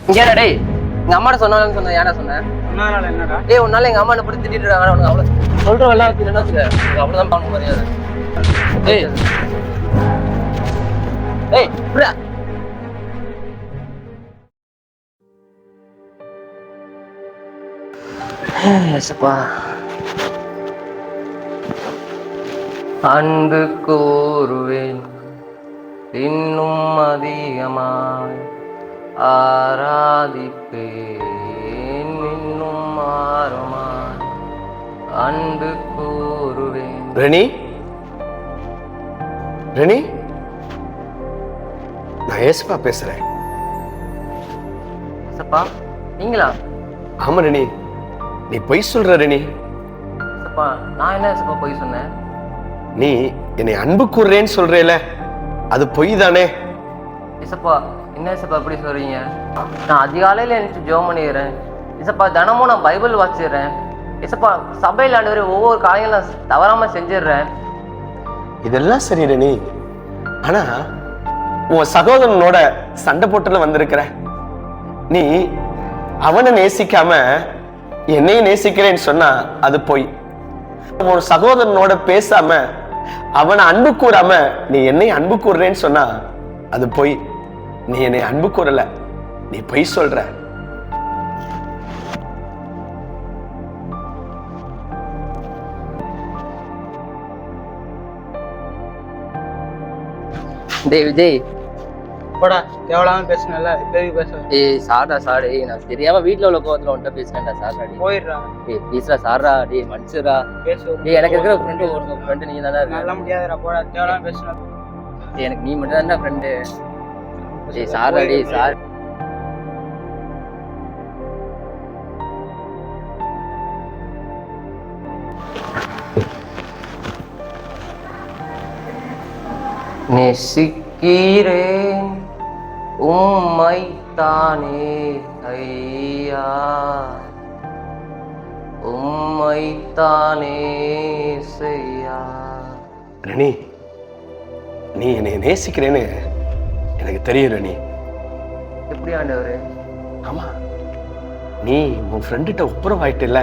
இங்கேடா டேய், எங்க அம்மாட்ட சொன்னாலும் சொன்ன ஏன்டா சொன்னேன்? என்னடா? டேய் உன்னால எங்க அம்மா என்ன போட்டு திட்டிட்டு இருக்காங்க. உனக்கு அவ்வளவு சொல்ற எல்லாம் என்ன வச்சுக்க, அவ்வளவுதான் பாருங்க மரியாதை. டேய் டேய் புரியா? ஏசப்பா, அன்பு கூறுவேன் இன்னும் அதிகமாய், ஆராதிப்பேன் இன்னும் ஆறுமாய், அன்பு கூறுவேன். ரெனி, ரெனி, நான் ஏசப்பா பேசுறேன். ஏசப்பா நீங்களா? ஆமா ரெனி, நீ பொய் சொல்ற ரெனி. ஏசப்பா நான் என்ன ஏசப்பா பொய் சொன்னேன்? நீ என்னை அன்பு கூறுறேன்னு சொல்றேல, அது பொய் தானே? ஏசப்பா என்ன ஏசப்பா எப்படி சொல்றீங்க? நான் அதிகாலையில எனக்கு ஜெபம் பண்ணிடுறேன் ஏசப்பா. தினமும் நான் பைபிள் வாசிடுறேன் ஏசப்பா. சபையில் ஆண்டவரே ஒவ்வொரு காரியங்களும் நான் தவறாம செஞ்சிடுறேன். இதெல்லாம் சரி ரெனி, ஆனா உன் சகோதரனோட சண்டை போட்டுல வந்திருக்கிற நீ அவனை நேசிக்காம என்னையும் நேசிக்கிறேன்னு சொன்னா அது பொய். உன் சகோதரனோட பேசாம அவனை அன்பு கூறாம நீ என்னை அன்பு கூறுறேன்னு சொன்னா அது பொய். நீ என்னை அன்பு கூறல, நீ பொய் சொல்ற. டேய் விஜய், போடா, எவ்வளவு பேசணும்ல, இப்ப பேச. ஏய் சாடா சாடு, நான் தெரியாம வீட்டுல உள்ள கோவத்துல உன்ட்ட பேசுறேன்டா. சாரா போயிடுறா. டேய் ப்ளீஸ்டா சாரா, டேய் மன்னிச்சுடா. பேசு. டேய் எனக்கு இருக்கிற ஃப்ரெண்டு ஒரு ஃப்ரெண்டு நீங்க தானே நல்ல முடியாதுடா. போடா, எவ்வளவு பேசணும். டேய் எனக்கு நீ மட்டும் தான்டா ஃப்ரெண்டு. டேய் சாரா, டேய் சார். நேசிக்கிறேன் உம்மைத்தானே ஐயா, உம்மைத்தானே செய்யா. ரெனி, நீ என்னை நேசிக்கிறேன்னு எனக்கு தெரியும் ரெனி. எப்படி ஆண்டவரே? ஆமா, நீ உன் ஃப்ரெண்டுகிட்ட ஒப்புரவாயிட்டில்ல,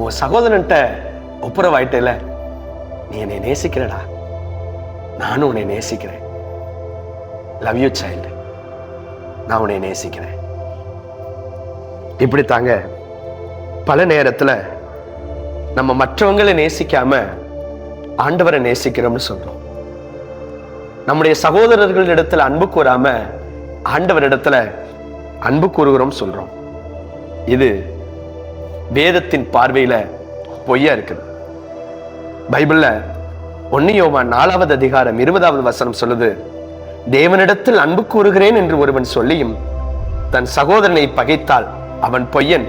உன் சகோதரன்ட்ட ஒப்புரவாயிட்டில்ல, நீ என்னை நேசிக்கிறடா. நானும் உன்னை நேசிக்கிறேன். Love you child. நான் உன்னை நேசிக்கிறேன். இப்படி தாங்க பல நேரத்துல நம்ம மற்றவங்களை நேசிக்காம ஆண்டவரை நேசிக்கிறோம்னு சொல்றோம். நம்முடைய சகோதரர்களிடத்துல அன்பு கூறாம ஆண்டவரிடத்துல அன்பு கூறுகிறோம் சொல்றோம். இது வேதத்தின் பார்வையில பொய்யா இருக்குது. பைபிள்ல 1 யோவான் 4வது அதிகாரம் 20வது வசனம் சொல்லுது, தேவனிடத்தில் அன்பு கூறுகிறேன் என்று ஒருவன் சொல்லியும் தன் சகோதரனை பகைத்தால் அவன் பொய்யன்.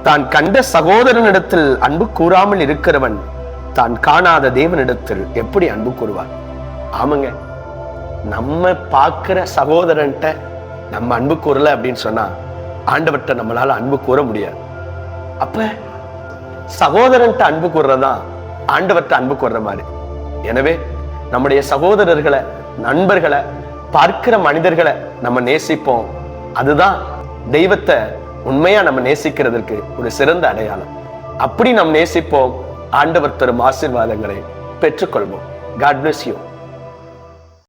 தான் கண்ட சகோதரனிடத்தில் அன்பு கூறாமல் இருக்கிறவன் தான் காணாத தேவனிடத்தில் எப்படி அன்பு கூறுவார்? ஆமாங்க, நம்ம பார்க்கிற சகோதரன்ட்ட நம்ம அன்பு கூறல அப்படின்னு சொன்னா ஆண்டவர்கிட்ட நம்மளால அன்பு கூற முடியாது. அப்ப சகோதரன்ட்ட அன்பு கூறுறதான் ஆண்டவர்கிட்ட அன்பு கூறுற மாதிரி. எனவே நம்முடைய சகோதரர்களை, நண்பர்களை, பார்க்கிற மனிதர்களை நம்ம நேசிப்போம். அதுதான் தெய்வத்தை உண்மையா நம்ம நேசிக்கிறதுக்கு ஒரு சிறந்த அடையாளம். அப்படி நாம் நேசிப்போம். ஆண்டவர் தரும் ஆசீர்வாதங்களை பெற்றுக்கொள்வோம். God bless you.